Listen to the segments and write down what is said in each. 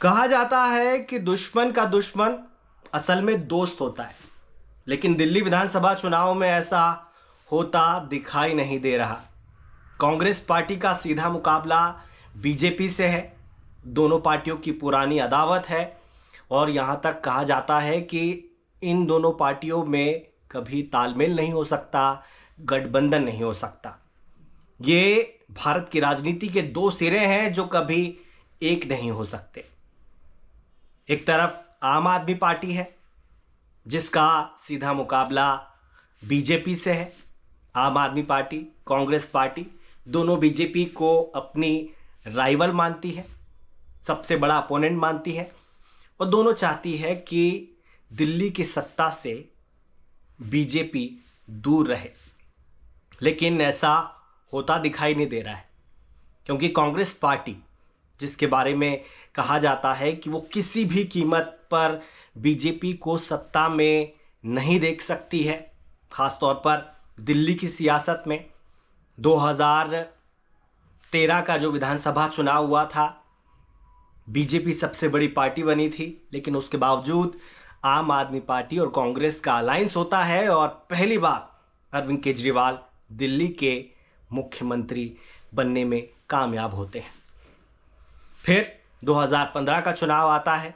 कहा जाता है कि दुश्मन का दुश्मन असल में दोस्त होता है, लेकिन दिल्ली विधानसभा चुनाव में ऐसा होता दिखाई नहीं दे रहा। कांग्रेस पार्टी का सीधा मुकाबला बीजेपी से है। दोनों पार्टियों की पुरानी अदावत है और यहाँ तक कहा जाता है कि इन दोनों पार्टियों में कभी तालमेल नहीं हो सकता, गठबंधन नहीं हो सकता। ये भारत की राजनीति के दो सिरे हैं जो कभी एक नहीं हो सकते। एक तरफ आम आदमी पार्टी है जिसका सीधा मुकाबला बीजेपी से है। आम आदमी पार्टी, कांग्रेस पार्टी दोनों बीजेपी को अपनी राइवल मानती है, सबसे बड़ा अपोनेंट मानती है और दोनों चाहती है कि दिल्ली की सत्ता से बीजेपी दूर रहे। लेकिन ऐसा होता दिखाई नहीं दे रहा है, क्योंकि कांग्रेस पार्टी, जिसके बारे में कहा जाता है कि वो किसी भी कीमत पर बीजेपी को सत्ता में नहीं देख सकती है, खासतौर पर दिल्ली की सियासत में। 2013 का जो विधानसभा चुनाव हुआ था, बीजेपी सबसे बड़ी पार्टी बनी थी, लेकिन उसके बावजूद आम आदमी पार्टी और कांग्रेस का अलायंस होता है और पहली बार अरविंद केजरीवाल दिल्ली के मुख्यमंत्री बनने में कामयाब होते हैं। फिर 2015 का चुनाव आता है,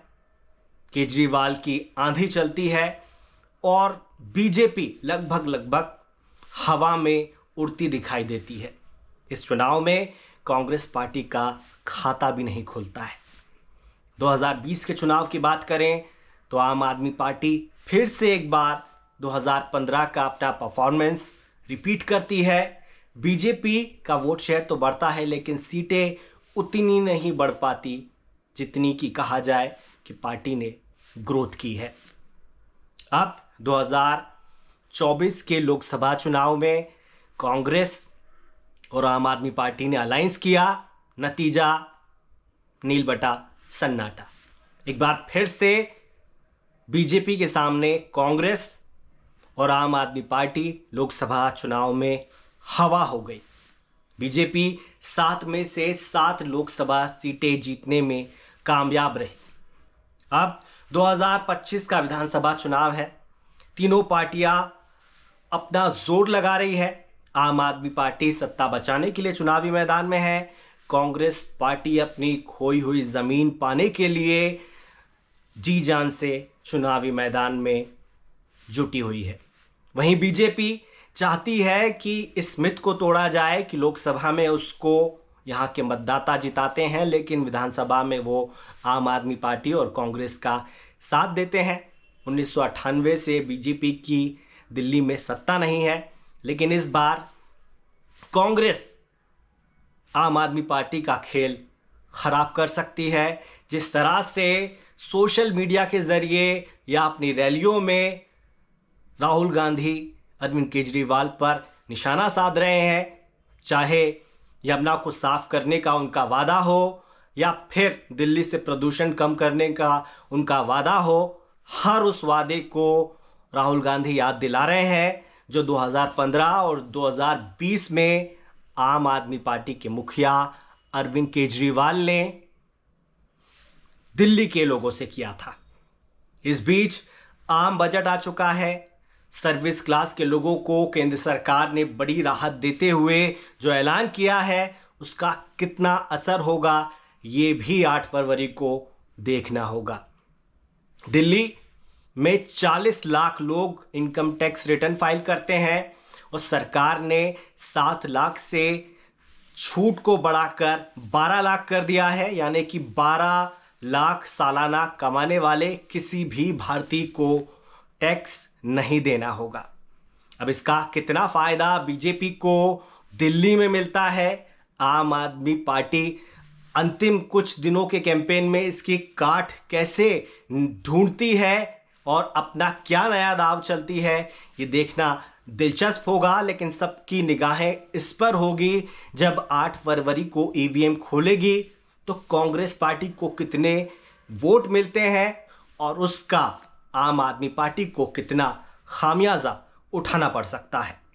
केजरीवाल की आंधी चलती है और बीजेपी लगभग हवा में उड़ती दिखाई देती है। इस चुनाव में कांग्रेस पार्टी का खाता भी नहीं खुलता है। 2020 के चुनाव की बात करें तो आम आदमी पार्टी फिर से एक बार 2015 का अपना परफॉर्मेंस रिपीट करती है। बीजेपी का वोट शेयर तो बढ़ता है, लेकिन सीटें उतनी नहीं बढ़ पाती जितनी कि कहा जाए कि पार्टी ने ग्रोथ की है। अब 2024 के लोकसभा चुनाव में कांग्रेस और आम आदमी पार्टी ने अलायंस किया, नतीजा नील बटा सन्नाटा। एक बार फिर से बीजेपी के सामने कांग्रेस और आम आदमी पार्टी लोकसभा चुनाव में हवा हो गई। बीजेपी 7 में से 7 लोकसभा सीटें जीतने में कामयाब रही। अब 2025 का विधानसभा चुनाव है। तीनों पार्टियां अपना जोर लगा रही है। आम आदमी पार्टी सत्ता बचाने के लिए चुनावी मैदान में है। कांग्रेस पार्टी अपनी खोई हुई जमीन पाने के लिए जी जान से चुनावी मैदान में जुटी हुई है। वहीं बीजेपी चाहती है कि इस मिथ को तोड़ा जाए कि लोकसभा में उसको यहाँ के मतदाता जिताते हैं, लेकिन विधानसभा में वो आम आदमी पार्टी और कांग्रेस का साथ देते हैं। 1998 से बीजेपी की दिल्ली में सत्ता नहीं है, लेकिन इस बार कांग्रेस आम आदमी पार्टी का खेल खराब कर सकती है। जिस तरह से सोशल मीडिया के जरिए या अपनी रैलियों में राहुल गांधी अरविंद केजरीवाल पर निशाना साध रहे हैं, चाहे यमुना को साफ करने का उनका वादा हो या फिर दिल्ली से प्रदूषण कम करने का उनका वादा हो, हर उस वादे को राहुल गांधी याद दिला रहे हैं जो 2015 और 2020 में आम आदमी पार्टी के मुखिया अरविंद केजरीवाल ने दिल्ली के लोगों से किया था। इस बीच आम बजट आ चुका है। सर्विस क्लास के लोगों को केंद्र सरकार ने बड़ी राहत देते हुए जो ऐलान किया है, उसका कितना असर होगा ये भी 8 फरवरी को देखना होगा। दिल्ली में 40 लाख लोग इनकम टैक्स रिटर्न फाइल करते हैं और सरकार ने 7 लाख से छूट को बढ़ाकर 12 लाख कर दिया है, यानी कि 12 लाख सालाना कमाने वाले किसी भी भारतीय को टैक्स नहीं देना होगा। अब इसका कितना फायदा बीजेपी को दिल्ली में मिलता है, आम आदमी पार्टी अंतिम कुछ दिनों के कैंपेन में इसकी काट कैसे ढूंढती है और अपना क्या नया दाव चलती है, ये देखना दिलचस्प होगा। लेकिन सबकी निगाहें इस पर होगी जब 8 फरवरी को ईवीएम खोलेगी तो कांग्रेस पार्टी को कितने वोट मिलते हैं और उसका आम आदमी पार्टी को कितना खामियाजा उठाना पड़ सकता है।